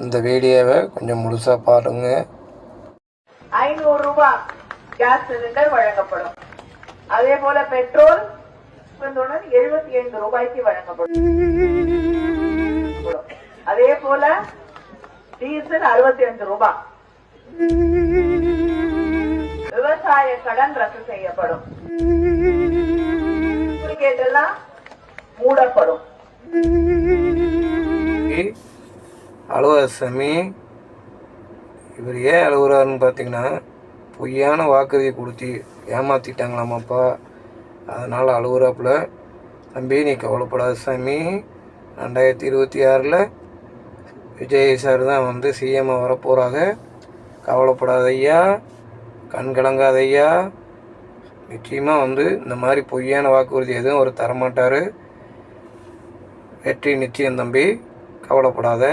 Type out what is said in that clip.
இந்த வீடியோவை கொஞ்சம் முழுசாக பாருங்கள். 500 ரூபாய் கேஸ் சிலிண்டர் வழங்கப்படும். அதே போல பெட்ரோல் 75 ரூபாய்க்கு வழங்கப்படும். அதே போல டீசல் 65 ரூபாய். விவசாய கடன் ரத்து செய்யப்படும். கேட்டெல்லாம் மூடப்படும். அலுவலசாமி இவர் ஏன் அழுகுறாருன்னு பார்த்தீங்கன்னா, பொய்யான வாக்குறுதி கொடுத்து ஏமாற்றிட்டாங்களாமாப்பா, அதனால் அழுகுறாப்புல. தம்பி நீ கவலைப்படாத சாமி, 2026 விஜய் சார் தான் சிஎம்மாக வரப்போகிறாங்க. கவலைப்படாத ஐயா, கண் கலங்காத ஐயா. நிச்சயமாக இந்த மாதிரி பொய்யான வாக்குறுதி எதுவும் அவர் தரமாட்டார். வெற்றி நிச்சயம் தம்பி, கவலைப்படாத.